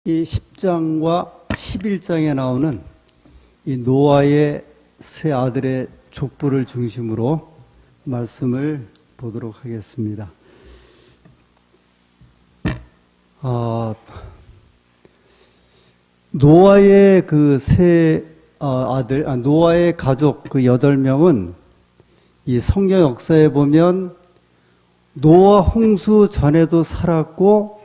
이 10장과 11장에 나오는 이 노아의 세 아들의 족보를 중심으로 말씀을 보도록 하겠습니다. 노아의 그 세 아들, 노아의 가족 그 8명은 이 성경 역사에 보면 노아 홍수 전에도 살았고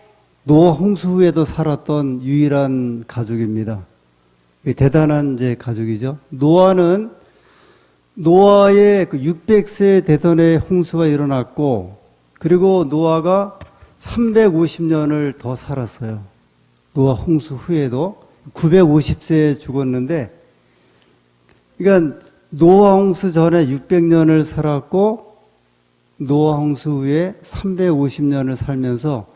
노아 홍수 후에도 살았던 유일한 가족입니다. 대단한 이제 가족이죠. 노아의 그 600세 되던 해 홍수가 일어났고, 그리고 노아가 350년을 더 살았어요. 노아 홍수 후에도 950세에 죽었는데, 그러니까 노아 홍수 전에 600년을 살았고, 노아 홍수 후에 350년을 살면서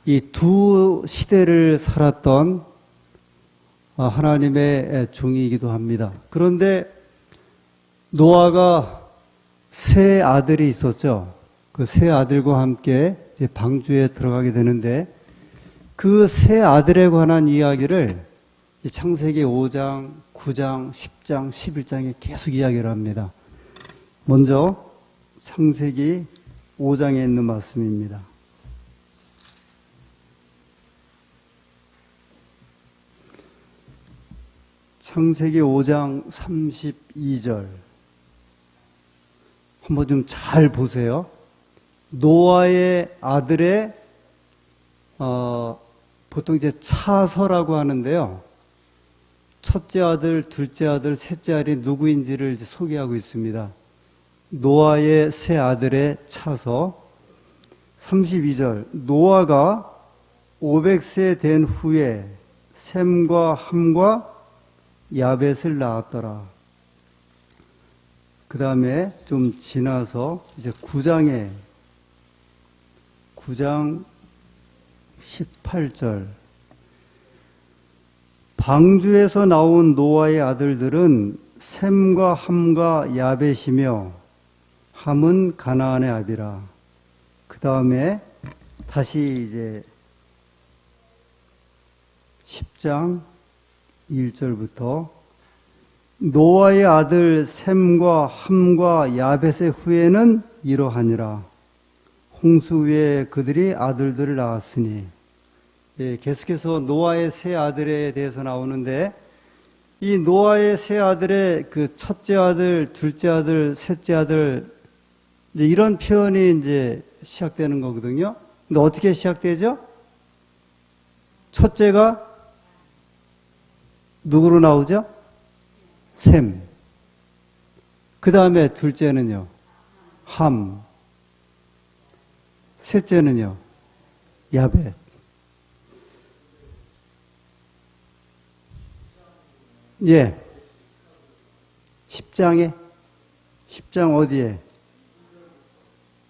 이 두 시대를 살았던 하나님의 종이기도 합니다. 그런데 노아가 세 아들이 있었죠. 그 세 아들과 함께 이제 방주에 들어가게 되는데, 그 세 아들에 관한 이야기를 창세기 5장, 9장, 10장, 11장에 계속 이야기를 합니다. 먼저 창세기 5장에 있는 말씀입니다. 창세기 5장 32절 한번 좀 잘 보세요. 노아의 아들의 보통 이제 차서라고 하는데요. 첫째 아들, 둘째 아들, 셋째 아들이 누구인지를 이제 소개하고 있습니다. 노아의 세 아들의 차서 32절 노아가 500세 된 후에 셈과 함과 야벳을 낳았더라. 그 다음에 좀 지나서 이제 9장 18절 방주에서 나온 노아의 아들들은 셈과 함과 야벳이며 함은 가나안의 아비라. 그 다음에 다시 이제 10장 1절부터 노아의 아들 셈과 함과 야벳의 후에는 이러하니라. 홍수 후에 그들이 아들들을 낳았으니. 계속해서 노아의 세 아들에 대해서 나오는데, 이 노아의 세 아들의 그 첫째 아들, 둘째 아들, 셋째 아들, 이제 이런 표현이 이제 시작되는 거거든요. 근데 어떻게 시작되죠? 첫째가 누구로 나오죠? 셈. 그 다음에 둘째는요, 함. 셋째는요, 야벳. 예. 10장 어디에?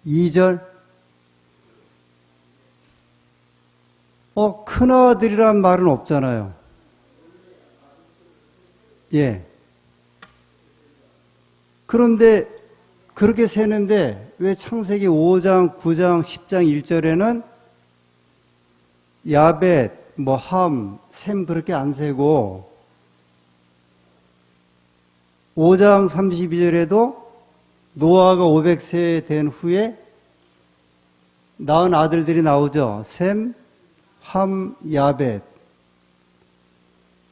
2절. 큰아들이란 말은 없잖아요. 예. 그런데 그렇게 세는데 왜 창세기 5장, 9장, 10장 1절에는 야벳, 함, 셈 그렇게 안 세고 5장 32절에도 노아가 500세 된 후에 낳은 아들들이 나오죠. 셈, 함, 야벳.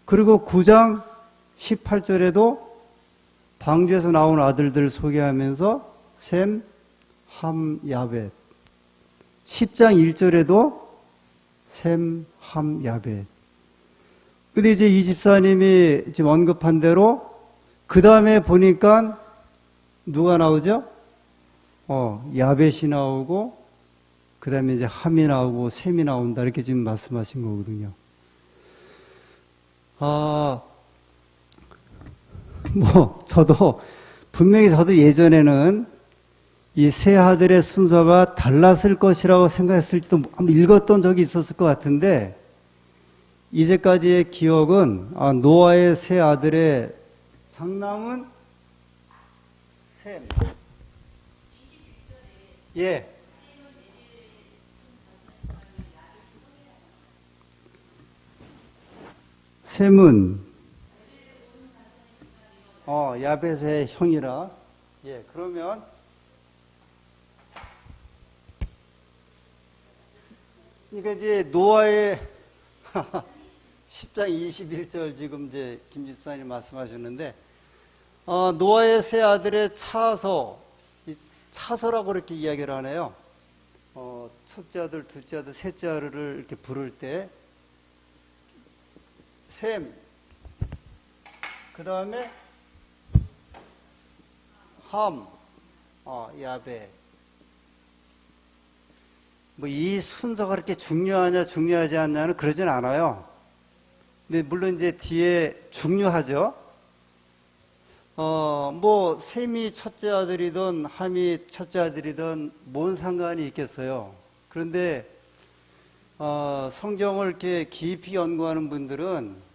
그리고 9장 18절에도 방주에서 나온 아들들을 소개하면서 셈, 함, 야벳. 10장 1절에도 셈, 함, 야벳. 근데 이제 이 집사님이 지금 언급한 대로 그 다음에 보니까 누가 나오죠? 야벳이 나오고 그 다음에 이제 함이 나오고 셈이 나온다 이렇게 지금 말씀하신 거거든요. 분명히 저도 예전에는 이 세 아들의 순서가 달랐을 것이라고 생각했을지도 한번 읽었던 적이 있었을 것 같은데, 이제까지의 기억은, 노아의 세 아들의 장남은 셈. 예. 셈은 야벳의 형이라. 예, 그러면 그러니까 이제 노아의 10장 21절 지금 이제 김 집사님 말씀하셨는데 노아의 세 아들의 차서라고 그렇게 이야기를 하네요. 첫째 아들, 둘째 아들, 셋째 아들을 이렇게 부를 때 셈, 그 다음에 함, 야벳. 뭐 이 순서가 그렇게 중요하냐 중요하지 않냐는 그러진 않아요. 근데 물론 이제 뒤에 중요하죠. 뭐 셈이 첫째 아들이든 함이 첫째 아들이든 뭔 상관이 있겠어요. 그런데 성경을 이렇게 깊이 연구하는 분들은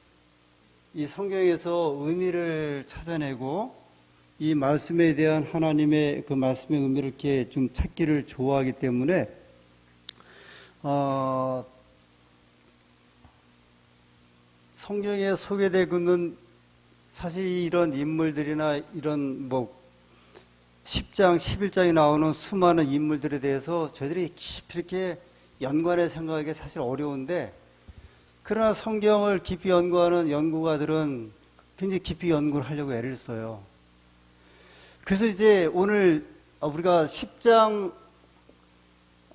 이 성경에서 의미를 찾아내고 이 말씀에 대한 하나님의 그 말씀의 의미를 이렇게 좀 찾기를 좋아하기 때문에 성경에 소개되고 있는 사실 이런 인물들이나 이런 뭐 10장, 11장에 나오는 수많은 인물들에 대해서 저희들이 깊이 이렇게 연관해 생각하기가 사실 어려운데, 그러나 성경을 깊이 연구하는 연구가들은 굉장히 깊이 연구를 하려고 애를 써요. 그래서 이제 오늘 우리가 10장,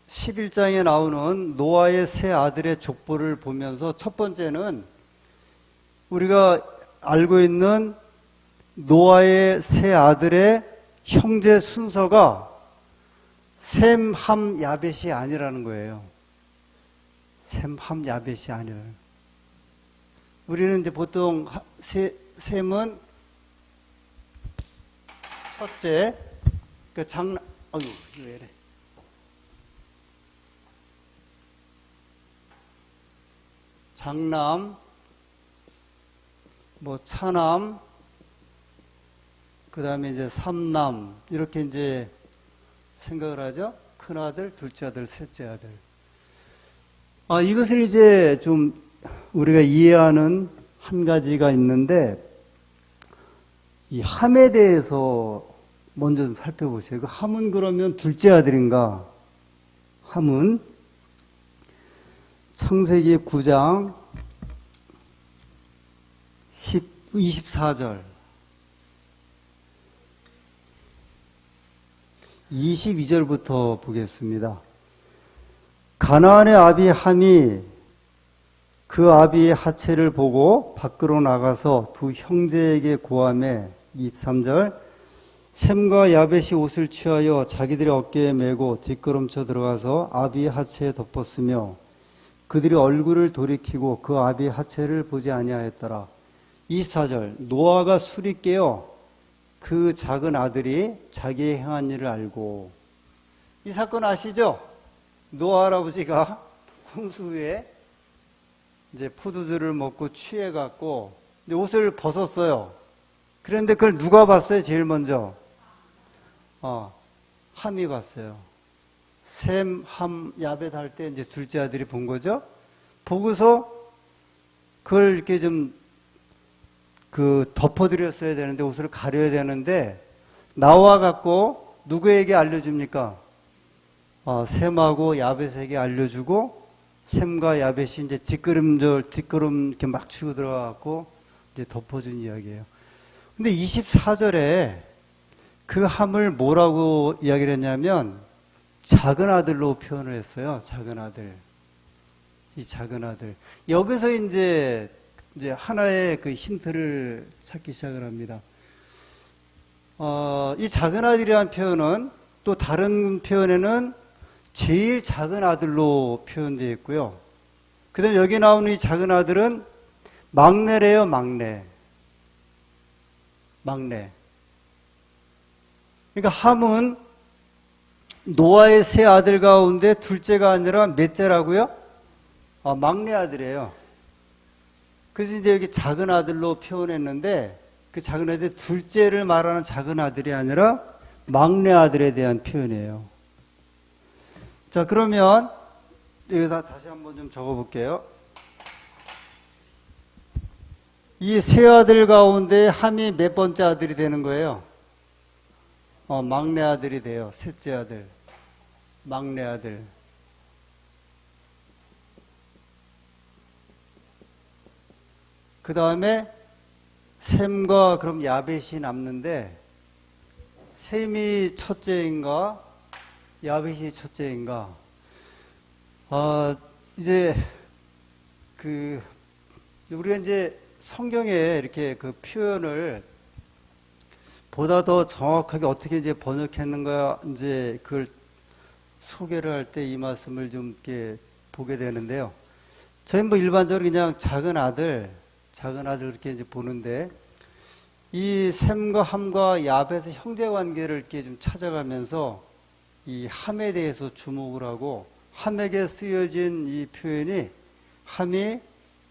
11장에 나오는 노아의 세 아들의 족보를 보면서 첫 번째는 우리가 알고 있는 노아의 세 아들의 형제 순서가 셈, 함, 야벳이 아니라는 거예요. 셈, 함, 야벳이 아니라는 거예요. 우리는 이제 보통 셈은 첫째, 그 왜 이래. 장남, 뭐 차남, 그 다음에 이제 삼남, 이렇게 이제 생각을 하죠. 큰 아들, 둘째 아들, 셋째 아들. 이것을 이제 좀 우리가 이해하는 한 가지가 있는데, 이 함에 대해서 먼저 좀 살펴보세요. 그 함은 그러면 둘째 아들인가? 함은 창세기 9장 24절 22절부터 보겠습니다. 가나안의 아비 함이 그 아비의 하체를 보고 밖으로 나가서 두 형제에게 고하매 23절 셈과 야벳이 옷을 취하여 자기들의 어깨에 메고 뒷걸음쳐 들어가서 아비의 하체에 덮었으며 그들이 얼굴을 돌이키고 그 아비의 하체를 보지 아니하였더라. 24절 노아가 술이 깨어 그 작은 아들이 자기의 행한 일을 알고. 이 사건 아시죠? 노아 할아버지가 홍수 후에 이제 포도주를 먹고 취해갖고 옷을 벗었어요. 그런데 그걸 누가 봤어요? 제일 먼저 함이 봤어요. 셈, 함, 야벳 할 때 이제 둘째 아들이 본 거죠. 보고서 그걸 이렇게 좀 덮어드렸어야 되는데, 옷을 가려야 되는데, 나와갖고 누구에게 알려줍니까? 셈하고 야벳에게 알려주고, 셈과 야벳이 이제 뒷걸음 이렇게 막 치고 들어가갖고, 이제 덮어준 이야기예요. 근데 24절에 그 함을 뭐라고 이야기를 했냐면, 작은 아들로 표현을 했어요. 작은 아들. 이 작은 아들. 여기서 이제 하나의 그 힌트를 찾기 시작을 합니다. 이 작은 아들이라는 표현은 또 다른 표현에는 제일 작은 아들로 표현되어 있고요. 그 다음에 여기 나오는 이 작은 아들은 막내래요, 막내. 그러니까 함은 노아의 세 아들 가운데 둘째가 아니라 몇째라고요? 막내 아들이에요. 그래서 이제 여기 작은 아들로 표현했는데, 그 작은 아들, 둘째를 말하는 작은 아들이 아니라 막내 아들에 대한 표현이에요. 자, 그러면 여기다 다시 한번 좀 적어 볼게요. 이 세 아들 가운데 함이 몇 번째 아들이 되는 거예요? 막내 아들이 돼요. 셋째 아들. 막내 아들. 그 다음에 셈과 그럼 야벳이 남는데, 셈이 첫째인가 야벳이 첫째인가? 이제 우리가 이제 성경에 이렇게 그 표현을 보다 더 정확하게 어떻게 이제 번역했는가, 이제 그걸 소개를 할 때 이 말씀을 좀 이렇게 보게 되는데요. 저희 뭐 일반적으로 그냥 작은 아들 이렇게 이제 보는데, 이 셈과 함과 야벳의 형제 관계를 이렇게 좀 찾아가면서 이 함에 대해서 주목을 하고, 함에게 쓰여진 이 표현이 함이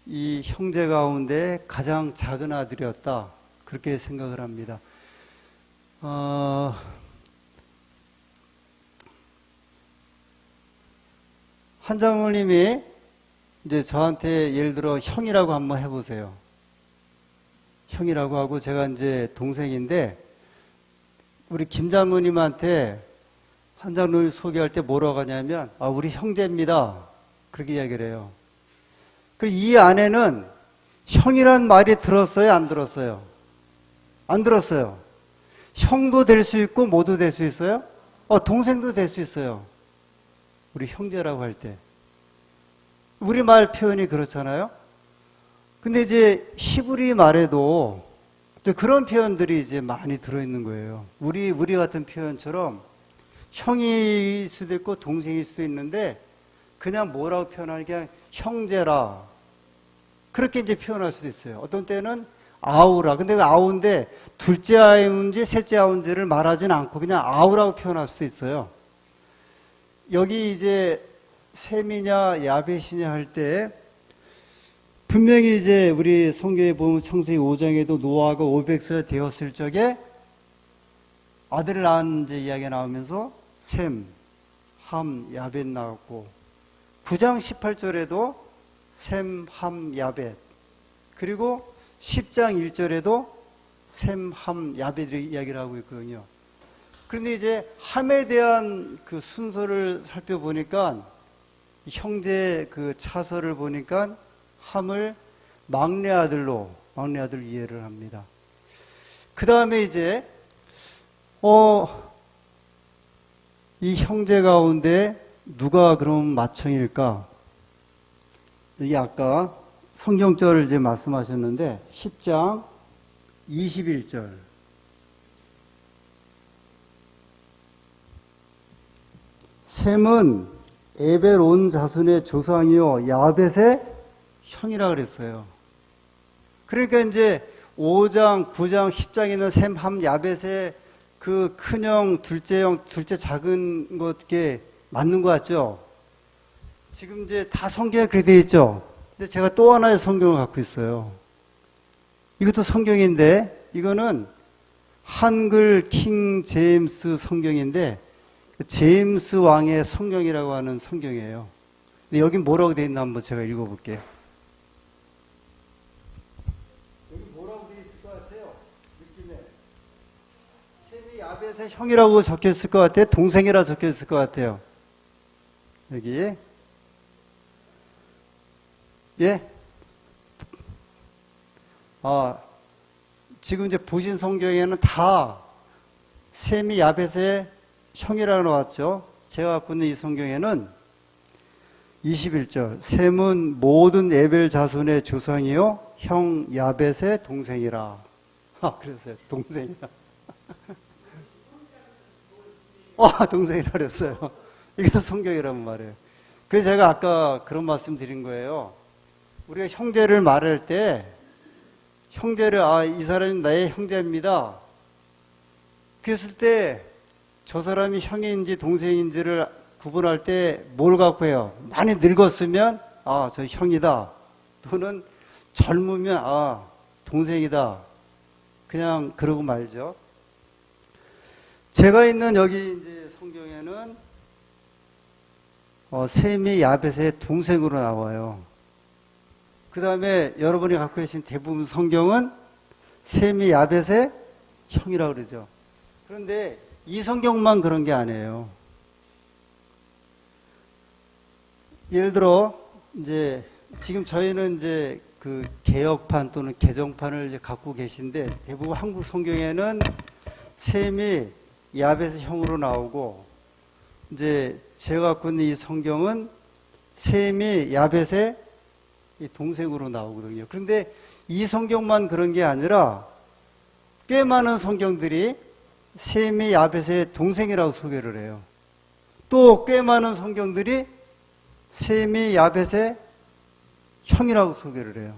이 형제 가운데 가장 작은 아들이었다, 그렇게 생각을 합니다. 한 장로님이 이제 저한테 예를 들어 형이라고 한번 해보세요. 형이라고 하고, 제가 이제 동생인데, 우리 김 장로님한테 한 장로님 소개할 때 뭐라고 하냐면, 우리 형제입니다, 그렇게 이야기를 해요. 그리고 이 안에는 형이란 말이 들었어요, 안 들었어요? 안 들었어요. 형도 될 수 있고 모두 될 수 있어요? 동생도 될 수 있어요. 우리 형제라고 할 때. 우리말 표현이 그렇잖아요? 근데 이제 히브리 말에도 그런 표현들이 이제 많이 들어있는 거예요. 우리 같은 표현처럼 형일 수도 있고 동생일 수도 있는데, 그냥 뭐라고 표현하냐, 그냥 형제라, 그렇게 이제 표현할 수도 있어요. 어떤 때는 아우라. 근데 그 아우인데 둘째 아우인지 셋째 아우인지를 말하지는 않고 그냥 아우라고 표현할 수도 있어요. 여기 이제 셈이냐 야벳이냐 할 때, 분명히 이제 우리 성경에 보면 창세기 5장에도 노아가 500세 되었을 적에 아들을 낳은 이제 이야기가 나오면서 셈, 함, 야벳 나왔고, 9장 18절에도 셈, 함, 야벳, 그리고 10장 1절에도 셈, 함, 야벳 이야기를 하고 있거든요. 그런데 이제 함에 대한 그 순서를 살펴보니까, 형제 그 차서를 보니까 함을 막내 아들 이해를 합니다. 그 다음에 이제 이 형제 가운데 누가 그럼 맏형일까? 여기 아까 성경절을 이제 말씀하셨는데 10장 21절. 셈은 에벨 온 자손의 조상이요 야벳의 형이라 그랬어요. 그러니까 이제 5장, 9장, 10장에 있는 셈, 함, 야벳의 그 큰형, 둘째 작은 것게 맞는 것 같죠? 지금 이제 다 성경에 그렇게 되어 있죠? 근데 제가 또 하나의 성경을 갖고 있어요. 이것도 성경인데, 이거는 한글 킹 제임스 성경인데, 제임스 왕의 성경이라고 하는 성경이에요. 근데 여기 뭐라고 되어 있나 한번 제가 읽어볼게요. 여기 뭐라고 되어 있을 것 같아요? 느낌에. 셈이 야벳의 형이라고 적혀 있을 것 같아요? 동생이라 적혀 있을 것 같아요? 여기. 예? 지금 이제 보신 성경에는 다 셈이 야벳의 형이라고 나왔죠. 제가 갖고 있는 이 성경에는 21절, 셈은 모든 에벨 자손의 조상이요 형 야벳의 동생이라. 그랬어요. 동생이라. 동생이라 그랬어요. 이게 다 성경이라는 말이에요. 그래서 제가 아까 그런 말씀 드린 거예요. 우리가 형제를 말할 때, 형제를, 이 사람이 나의 형제입니다, 그랬을 때 저 사람이 형인지 동생인지를 구분할 때 뭘 갖고 해요? 많이 늙었으면 저 형이다, 또는 젊으면 동생이다, 그냥 그러고 말죠. 제가 있는 여기 이제 성경에는 셈이 야벳의 동생으로 나와요. 그 다음에 여러분이 갖고 계신 대부분 성경은 셈이 야벳의 형이라고 그러죠. 그런데 이 성경만 그런 게 아니에요. 예를 들어, 이제, 지금 저희는 이제 그 개혁판 또는 개정판을 이제 갖고 계신데 대부분 한국 성경에는 셈이 야벳의 형으로 나오고 이제 제가 갖고 있는 이 성경은 셈이 야벳의 동생으로 나오거든요. 그런데 이 성경만 그런 게 아니라 꽤 많은 성경들이 셈이 야벳의 동생이라고 소개를 해요. 또 꽤 많은 성경들이 셈이 야벳의 형이라고 소개를 해요.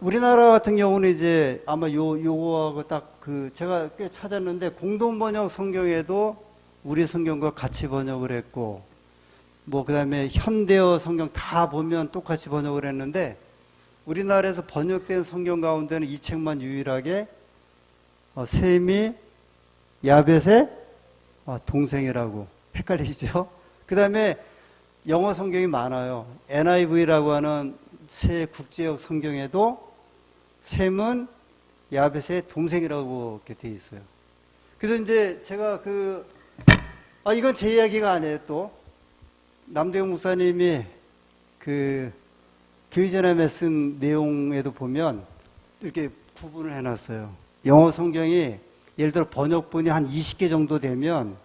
우리나라 같은 경우는 이제 아마 요거하고 딱 제가 꽤 찾았는데 공동번역 성경에도 우리 성경과 같이 번역을 했고 그 다음에 현대어 성경 다 보면 똑같이 번역을 했는데 우리나라에서 번역된 성경 가운데는 이 책만 유일하게 셈이 야벳의 동생이라고 헷갈리시죠? 그 다음에 영어 성경이 많아요. NIV라고 하는 새 국제역 성경에도 셈은 야벳의 동생이라고 이렇게 돼 있어요. 그래서 이제 제가 이건 제 이야기가 아니에요. 또 남대용 목사님이 교회전함에 쓴 내용에도 보면 이렇게 구분을 해놨어요. 영어 성경이 예를 들어 번역본이 한 20개 정도 되면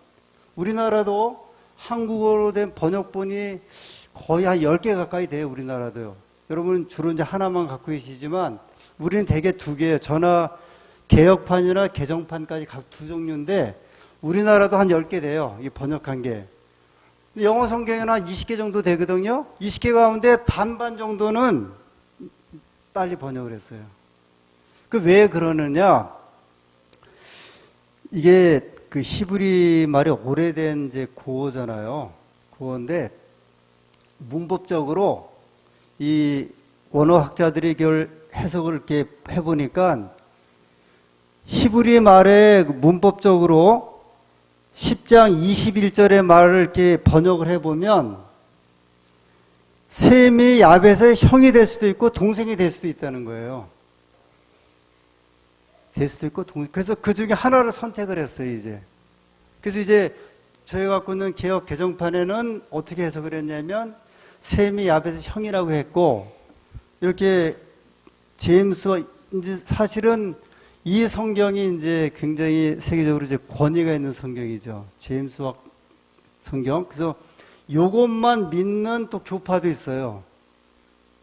우리나라도 한국어로 된 번역본이 거의 한 10개 가까이 돼요. 우리나라도요. 여러분 주로 이제 하나만 갖고 계시지만 우리는 대개 2개예요. 전화 개혁판이나 개정판까지 각 2종류인데 우리나라도 한 10개 돼요. 이 번역한 게. 영어 성경에는 한 20개 정도 되거든요. 20개 가운데 반반 정도는 빨리 번역을 했어요. 왜 그러느냐? 이게 히브리 말이 오래된 이제 고어잖아요. 고어인데 문법적으로 이 원어학자들이 이걸 해석을 이렇게 해보니까 히브리 말의 문법적으로 10장 21절의 말을 이렇게 번역을 해보면 셈이 야벳의 형이 될 수도 있고 동생이 될 수도 있다는 거예요. 될 수도 있고 그래서 그 중에 하나를 선택을 했어요. 이제 그래서 이제 저희가 갖고 있는 개혁 개정판에는 어떻게 해석을 했냐면 셈이 야벳의 형이라고 했고 이렇게 제임스와 이제 사실은 이 성경이 이제 굉장히 세계적으로 이제 권위가 있는 성경이죠. 제임스와 성경. 그래서 요것만 믿는 또 교파도 있어요.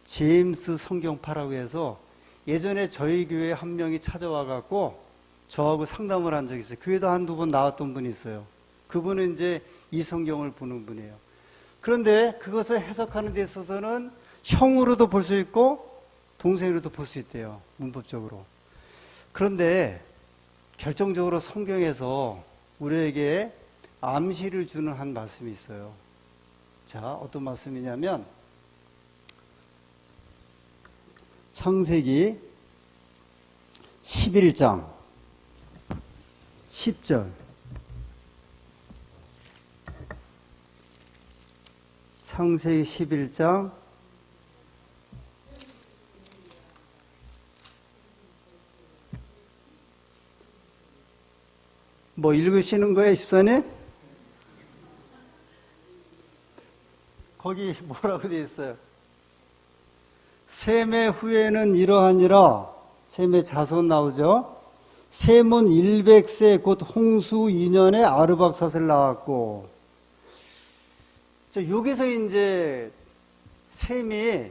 제임스 성경파라고 해서 예전에 저희 교회에 한 명이 찾아와 갖고 저하고 상담을 한 적이 있어요. 교회도 한두 번 나왔던 분이 있어요. 그분은 이제 이 성경을 보는 분이에요. 그런데 그것을 해석하는 데 있어서는 형으로도 볼 수 있고 동생으로도 볼 수 있대요. 문법적으로. 그런데 결정적으로 성경에서 우리에게 암시를 주는 한 말씀이 있어요. 자, 어떤 말씀이냐면 창세기 11장 10절 창세기 11장 읽으시는 거예요, 집사님? 거기 뭐라고 되어 있어요? 셈의 후에는 이러하니라. 셈의 자손 나오죠? 셈은 100세 곧 홍수 2년에 아르박삿을 낳았고. 자, 여기서 이제 셈이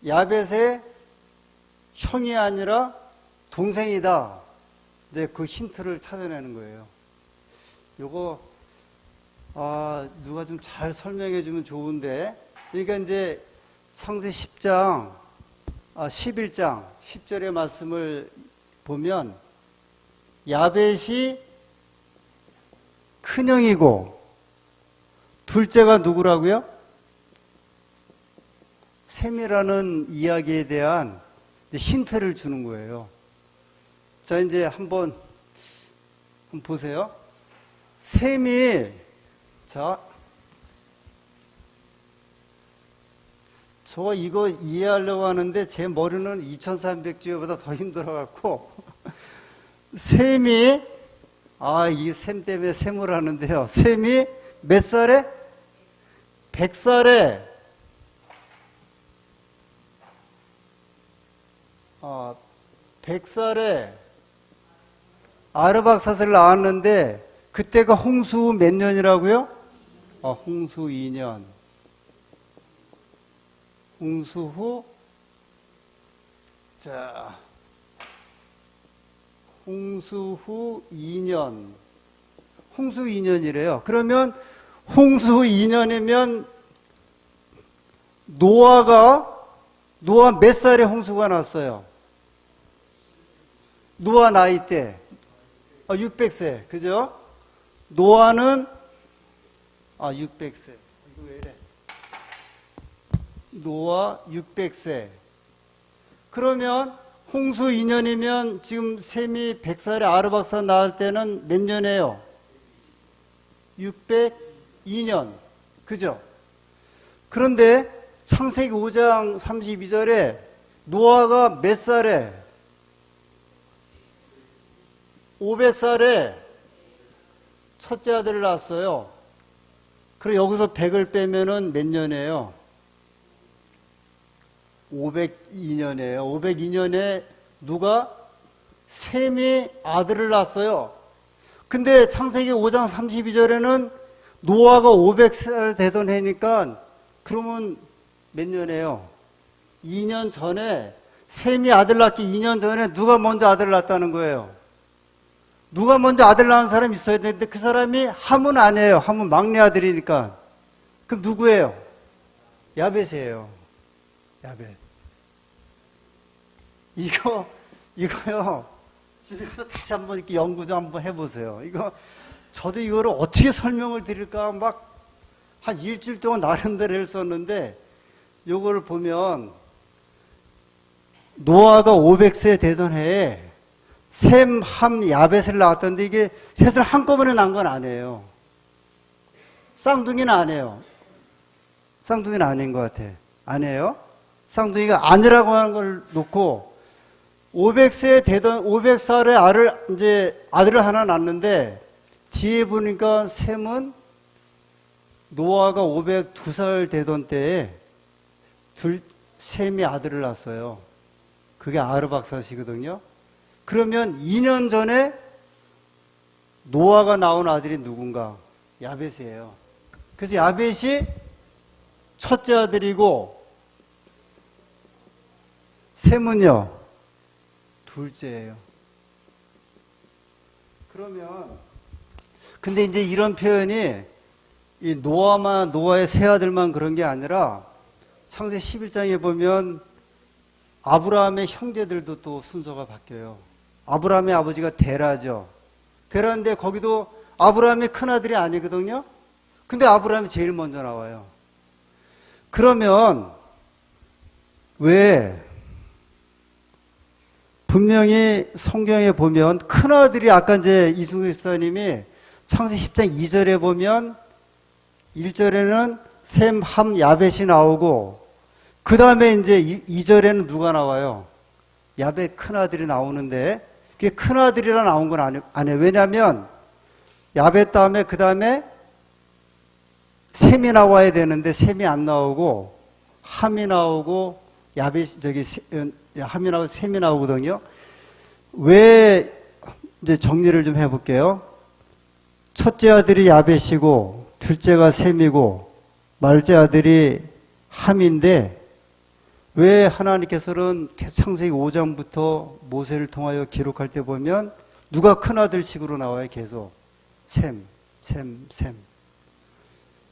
야벳의 형이 아니라 동생이다. 이제 그 힌트를 찾아내는 거예요. 요거, 누가 좀 잘 설명해 주면 좋은데, 그러니까 이제 창세 11장 10절의 말씀을 보면, 야벳이 큰형이고, 둘째가 누구라고요? 셈이라는 이야기에 대한 힌트를 주는 거예요. 자, 이제 한번 보세요. 셈이, 자, 저 이거 이해하려고 하는데 제 머리는 2300주보다 더 힘들어갖고 셈이 이 셈 때문에 셈을 하는데요. 셈이 몇 살에? 100살에 100살에 아르박사스를 낳았는데 그때가 홍수 몇 년이라고요? 홍수 2년. 홍수 후, 홍수 후 2년. 홍수 2년이래요. 그러면 홍수 후 2년이면 노아 몇 살에 홍수가 났어요? 노아 나이 때 600세. 그죠? 노아는 600세. 이거 왜 이래? 노아 600세. 그러면 홍수 2년이면 지금 셈이 100살에 아르박사 낳을 때는 몇 년이에요? 602년. 그죠? 그런데 창세기 5장 32절에 노아가 몇 살에? 500살에 첫째 아들을 낳았어요. 그리고 여기서 100을 빼면은 몇 년이에요? 502년이에요. 502년에 누가? 셈이 아들을 낳았어요. 근데 창세기 5장 32절에는 노아가 500살 되던 해니까 그러면 몇 년이에요? 2년 전에 셈이 아들 낳기 2년 전에 누가 먼저 아들을 낳았다는 거예요. 누가 먼저 아들 낳은 사람이 있어야 되는데 그 사람이 함은 아니에요. 함은 막내 아들이니까. 그럼 누구예요? 야벳이에요. 야벳. 이거요. 집에 가서 다시 한번 이렇게 연구 좀 한번 해보세요. 저도 이거를 어떻게 설명을 드릴까 막 한 일주일 동안 나름대로 했었는데, 요거를 보면, 노아가 500세 되던 해에 셈, 함, 야벳을 낳았던데 이게 셋을 한꺼번에 낳은 건 아니에요. 쌍둥이는 아니에요. 쌍둥이는 아닌 것 같아. 아니에요? 쌍둥이가 아니라고 하는 걸 놓고 500세 되던 500살에 아들을 하나 낳는데 뒤에 보니까 셈은 노아가 502살 되던 때에 셈이 아들을 낳았어요. 그게 아르박사시거든요. 그러면 2년 전에 노아가 낳은 아들이 누군가? 야벳이에요. 그래서 야벳이 첫째 아들이고 셈은요? 둘째예요. 그러면 근데 이제 이런 표현이 이 노아의 세 아들만 그런 게 아니라 창세 11장에 보면 아브라함의 형제들도 또 순서가 바뀌어요. 아브라함의 아버지가 데라죠. 데라인데 거기도 아브라함의 큰아들이 아니거든요. 근데 아브라함이 제일 먼저 나와요. 그러면 왜 분명히 성경에 보면 큰아들이 아까 이제 이승우 집사님이 창세 10장 2절에 보면 1절에는 셈, 함, 야벳이 나오고 그 다음에 이제 2절에는 누가 나와요? 야벳 큰아들이 나오는데 그게 큰아들이라 나온 건 아니에요. 왜냐하면 야벳 다음에 그 다음에 셈이 나와야 되는데 셈이 안 나오고 함이 나오고 함이 나오고 셈이 나오거든요. 왜 이제 정리를 좀 해볼게요. 첫째 아들이 야벳이고 둘째가 셈이고 말째 아들이 함인데 왜 하나님께서는 창세기 5장부터 모세를 통하여 기록할 때 보면 누가 큰아들식으로 나와요? 계속 셈.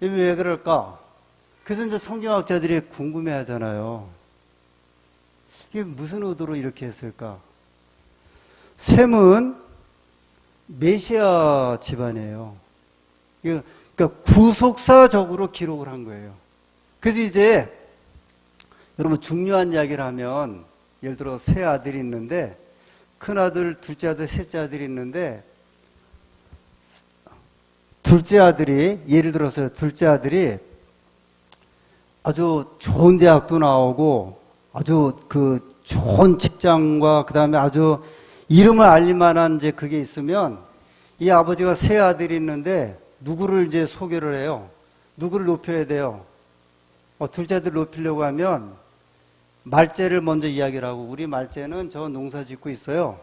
왜 그럴까? 그래서 이제 성경학자들이 궁금해 하잖아요. 이게 무슨 의도로 이렇게 했을까? 셈은 메시아 집안이에요. 그러니까 구속사적으로 기록을 한 거예요. 그래서 이제 여러분 중요한 이야기를 하면 예를 들어 세 아들이 있는데 큰아들, 둘째 아들, 셋째 아들이 있는데 둘째 아들이 예를 들어서 둘째 아들이 아주 좋은 대학도 나오고 아주 그 좋은 직장과 그 다음에 아주 이름을 알릴 만한 이제 그게 있으면 이 아버지가 세 아들이 있는데 누구를 이제 소개를 해요? 누구를 높여야 돼요? 둘째 아들 높이려고 하면 말째를 먼저 이야기를 하고 우리 말째는 저 농사 짓고 있어요.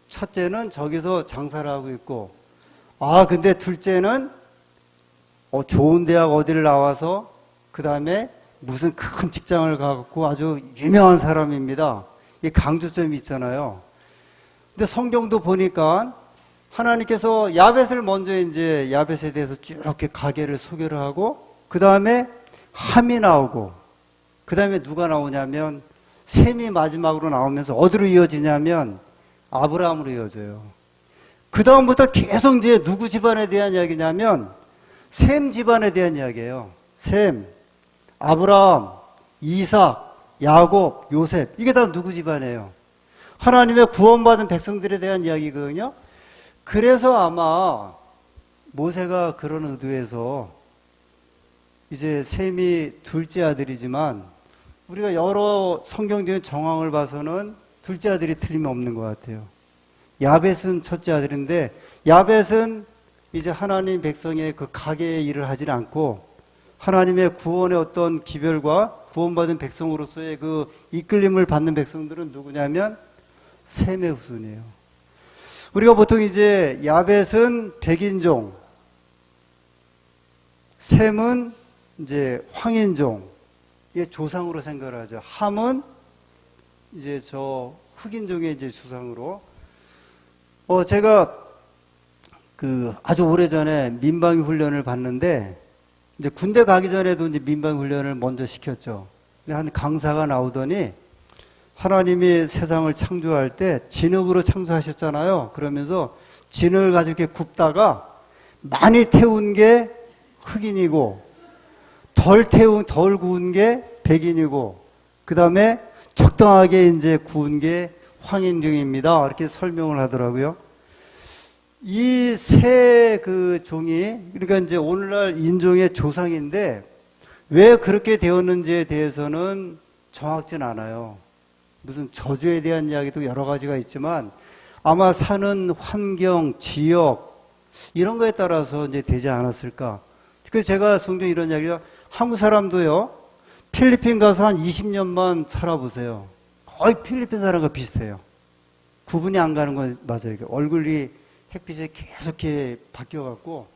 첫째는 저기서 장사를 하고 있고 근데 둘째는 좋은 대학 어디를 나와서 그 다음에 무슨 큰 직장을 갖고 아주 유명한 사람입니다. 이 강조점이 있잖아요. 근데 성경도 보니까 하나님께서 야벳을 먼저 이제 야벳에 대해서 쭉 이렇게 가계를 소개를 하고 그 다음에 함이 나오고 그 다음에 누가 나오냐면 셈이 마지막으로 나오면서 어디로 이어지냐면 아브라함으로 이어져요. 그 다음부터 계속 이제 누구 집안에 대한 이야기냐면 셈 집안에 대한 이야기예요. 셈, 아브라함, 이삭, 야곱, 요셉 이게 다 누구 집안이에요? 하나님의 구원받은 백성들에 대한 이야기거든요. 그래서 아마 모세가 그런 의도에서 이제 셈이 둘째 아들이지만 우리가 여러 성경적인 정황을 봐서는 둘째 아들이 틀림없는 것 같아요. 야벳은 첫째 아들인데 야벳은 이제 하나님 백성의 그 가계의 일을 하지 않고 하나님의 구원의 어떤 기별과 구원받은 백성으로서의 그 이끌림을 받는 백성들은 누구냐면 셈의 후손이에요. 우리가 보통 이제 야벳은 백인종, 셈은 이제 황인종, 이게 조상으로 생각을 하죠. 함은 이제 저 흑인종의 이제 조상으로. 제가 그 아주 오래전에 민방위 훈련을 받는데 이제 군대 가기 전에도 이제 민방위 훈련을 먼저 시켰죠. 근데 한 강사가 나오더니 하나님이 세상을 창조할 때 진흙으로 창조하셨잖아요. 그러면서 진흙을 가지고 이렇게 굽다가 많이 태운 게 흑인이고 덜 구운 게 백인이고 그 다음에 적당하게 이제 구운 게 황인종입니다. 이렇게 설명을 하더라고요. 이 세 그 종이 그러니까 이제 오늘날 인종의 조상인데 왜 그렇게 되었는지에 대해서는 정확진 않아요. 무슨 저주에 대한 이야기도 여러 가지가 있지만 아마 사는 환경, 지역 이런 거에 따라서 이제 되지 않았을까. 그래서 제가 종종 이런 이야기가 한국 사람도요. 필리핀 가서 한 20년만 살아보세요. 거의 필리핀 사람과 비슷해요. 구분이 안 가는 건 맞아요. 얼굴이 햇빛에 계속 이렇게 바뀌어갖고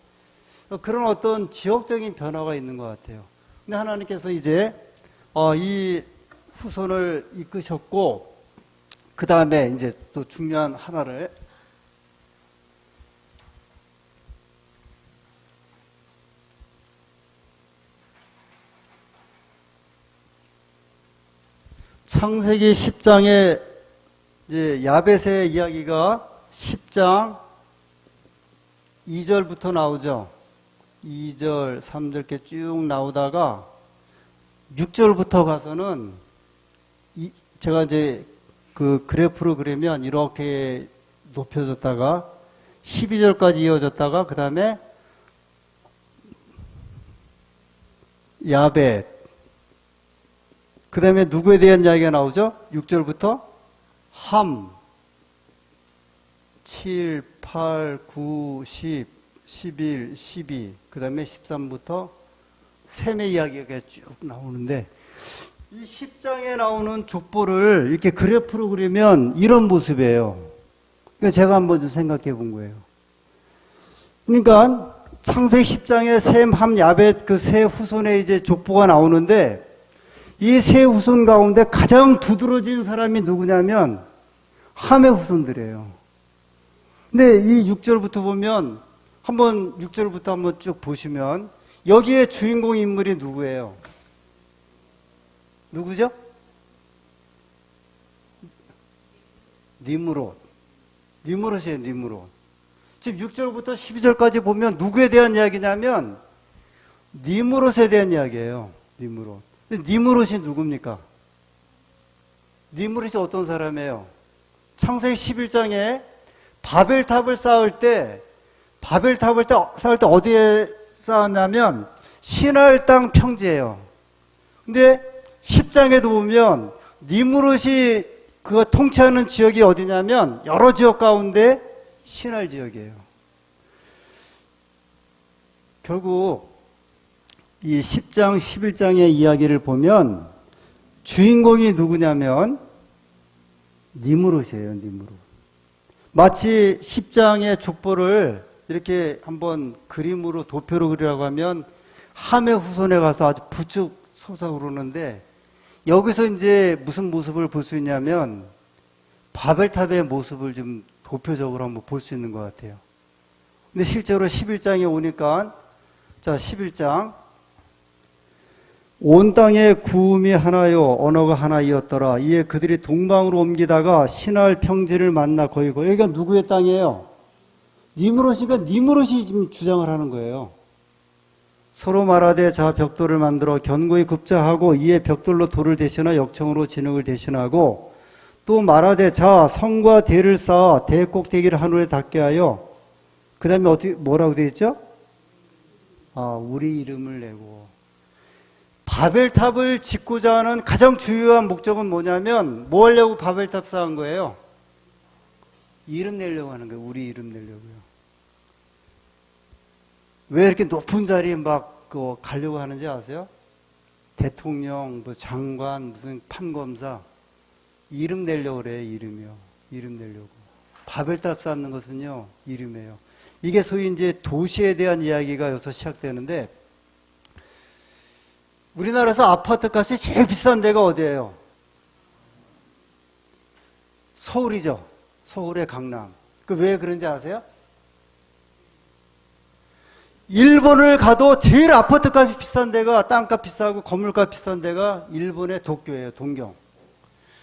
그런 어떤 지역적인 변화가 있는 것 같아요. 근데 하나님께서 이제 이 후손을 이끄셨고 그 다음에 이제 또 중요한 하나를 창세기 10장에 이제 야벳의 이야기가 10장 2절부터 나오죠. 2절, 3절 이렇게 쭉 나오다가 6절부터 가서는 제가 이제 그 그래프로 그리면 이렇게 높여졌다가 12절까지 이어졌다가 그 다음에 야벳 그 다음에 누구에 대한 이야기가 나오죠? 6절부터 함 7, 8, 9, 10, 11, 12 그 다음에 13부터 셈의 이야기가 쭉 나오는데 이 10장에 나오는 족보를 이렇게 그래프로 그리면 이런 모습이에요. 그러니까 제가 한번 좀 생각해 본 거예요. 그러니까 창세기 10장에 셈, 함, 야벳 그 세 후손의 이제 족보가 나오는데 이 세 후손 가운데 가장 두드러진 사람이 누구냐면 함의 후손들이에요. 근데 이 6절부터 보면 한번 6절부터 한번 쭉 보시면 여기에 주인공 인물이 누구예요? 누구죠? 니므롯. 니므롯이에요, 니므롯. 지금 6절부터 12절까지 보면 누구에 대한 이야기냐면 니므롯에 대한 이야기예요. 니므롯. 근데 니므롯이 누굽니까? 니므롯이 어떤 사람이에요? 창세기 11장에 바벨탑을 쌓을 때 어디에 쌓았냐면 시날 땅 평지예요. 근데 10장에도 보면 니무롯이 그거 통치하는 지역이 어디냐면 여러 지역 가운데 신할 지역이에요. 결국 이 10장, 11장의 이야기를 보면 주인공이 누구냐면 니무롯이에요. 니무롯. 마치 10장의 족보를 이렇게 한번 그림으로 도표로 그리라고 하면 함의 후손에 가서 아주 부쩍 솟아오르는데, 여기서 이제 무슨 모습을 볼 수 있냐면 바벨탑의 모습을 좀 도표적으로 한번 볼 수 있는 것 같아요. 근데 실제로 11장에 오니까, 자, 11장. 온 땅에 구음이 하나요, 언어가 하나이었더라. 이에 그들이 동방으로 옮기다가 신할 평지를 만나 거이고, 여기가 누구의 땅이에요? 니무롯이니까 니무롯이 지금 주장을 하는 거예요. 서로 말하되 자 벽돌을 만들어 견고히 굽자하고 이에 벽돌로 돌을 대신하 역청으로 진흙을 대신하고, 또 말하되 자 성과 대를 쌓아 대 꼭대기를 하늘에 닿게 하여, 그 다음에 어떻게 뭐라고 되어 있죠? 우리 이름을 내고. 바벨탑을 짓고자 하는 가장 주요한 목적은 뭐냐면, 뭐 하려고 바벨탑 쌓은 거예요? 이름 내려고 하는 거예요. 우리 이름 내려고요. 왜 이렇게 높은 자리에 막 가려고 하는지 아세요? 대통령, 뭐 장관, 무슨 판검사 이름 내려고 그래요. 이름이요. 이름 내려고. 바벨탑 쌓는 것은요, 이름이에요. 이게 소위 이제 도시에 대한 이야기가 여기서 시작되는데, 우리나라에서 아파트 값이 제일 비싼 데가 어디예요? 서울이죠. 서울의 강남. 그 왜 그런지 아세요? 일본을 가도 제일 아파트 값이 비싼 데가, 땅값 비싸고 건물값 비싼 데가 일본의 도쿄예요. 동경.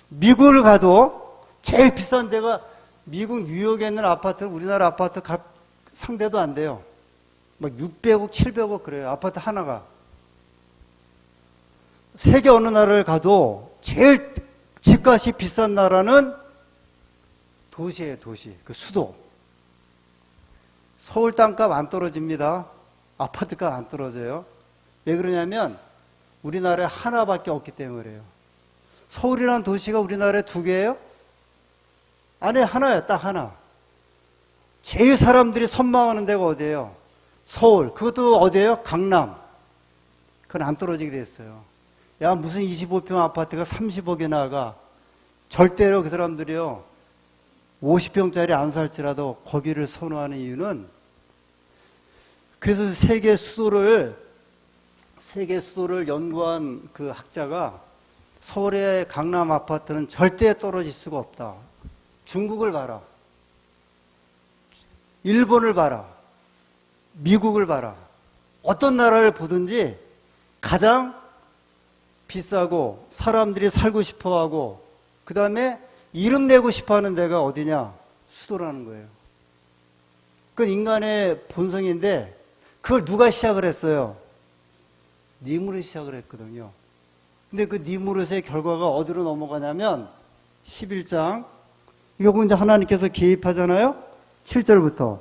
미국을 가도 제일 비싼 데가, 미국 뉴욕에 있는 아파트는 우리나라 아파트 값 상대도 안 돼요. 막 600억, 700억 그래요. 아파트 하나가. 세계 어느 나라를 가도 제일 집값이 비싼 나라는 도시예요. 도시. 그 수도. 서울 땅값 안 떨어집니다. 아파트값 안 떨어져요. 왜 그러냐면 우리나라에 하나밖에 없기 때문에 그래요. 서울이라는 도시가 우리나라에 두 개예요? 아니, 하나예요. 딱 하나. 제일 사람들이 선망하는 데가 어디예요? 서울. 그것도 어디예요? 강남. 그건 안 떨어지게 됐어요. 야, 무슨 25평 아파트가 30억에 나가. 절대로 그 사람들이요, 50평짜리 안 살지라도 거기를 선호하는 이유는, 그래서 세계 수도를 연구한 그 학자가 서울의 강남 아파트는 절대 떨어질 수가 없다. 중국을 봐라. 일본을 봐라. 미국을 봐라. 어떤 나라를 보든지 가장 비싸고 사람들이 살고 싶어하고 그 다음에 이름 내고 싶어하는 데가 어디냐? 수도라는 거예요. 그건 인간의 본성인데 그걸 누가 시작을 했어요? 니무롯이 시작을 했거든요. 근데 그 니무롯의 결과가 어디로 넘어가냐면 11장, 이거 이제 하나님께서 개입하잖아요. 7절부터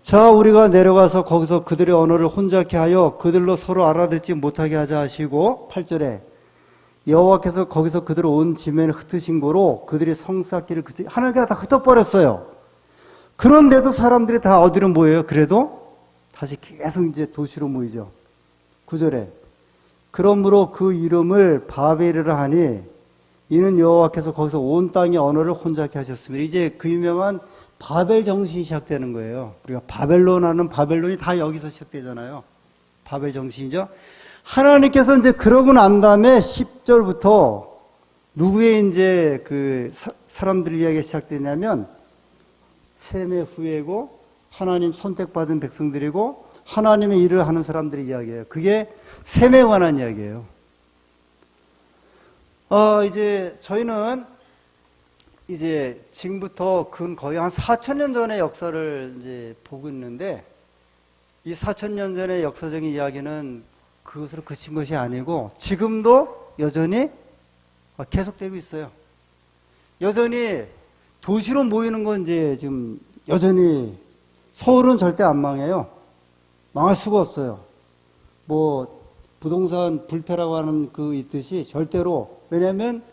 자 우리가 내려가서 거기서 그들의 언어를 혼잡케 하여 그들로 서로 알아듣지 못하게 하자 하시고, 8절에 여호와께서 거기서 그들을 온 지면에 흩으신 거로 그들이 성쌓기를 하나님께서 다 흩어버렸어요. 그런데도 사람들이 다 어디로 모여요? 그래도 다시 계속 이제 도시로 모이죠. 9절에 그러므로 그 이름을 바벨이라 하니 이는 여호와께서 거기서 온 땅의 언어를 혼잡케 하셨습니다. 이제 그 유명한 바벨 정신이 시작되는 거예요. 우리가 바벨론 하는 바벨론이 다 여기서 시작되잖아요. 바벨 정신이죠. 하나님께서 이제 그러고 난 다음에 10절부터 누구의 이제 그 사람들 이야기가 시작되냐면 셈의 후예고 하나님 선택받은 백성들이고 하나님의 일을 하는 사람들의 이야기예요. 그게 셈에 관한 이야기예요. 이제 저희는 이제 지금부터 거의 한 4,000년 전의 역사를 이제 보고 있는데, 이 4,000년 전의 역사적인 이야기는 그것으로 그친 것이 아니고 지금도 여전히 계속되고 있어요. 여전히 도시로 모이는 건 이제 지금 여전히 서울은 절대 안 망해요. 망할 수가 없어요. 뭐 부동산 불패라고 하는 그 있듯이 절대로, 왜냐하면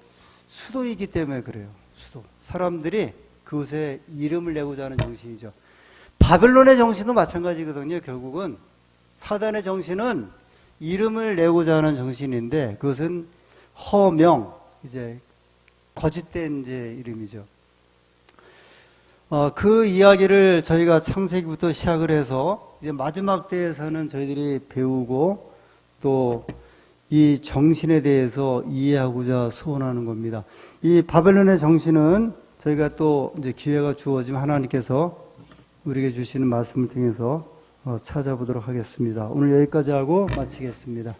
수도이기 때문에 그래요. 수도. 사람들이 그것에 이름을 내고자 하는 정신이죠. 바벨론의 정신도 마찬가지거든요. 결국은 사단의 정신은 이름을 내고자 하는 정신인데 그것은 허명, 이제 거짓된 이제 이름이죠. 그 이야기를 저희가 창세기부터 시작을 해서 이제 마지막 때에서는 저희들이 배우고 또 이 정신에 대해서 이해하고자 소원하는 겁니다. 이 바벨론의 정신은 저희가 또 이제 기회가 주어지면 하나님께서 우리에게 주시는 말씀을 통해서 찾아보도록 하겠습니다. 오늘 여기까지 하고 마치겠습니다.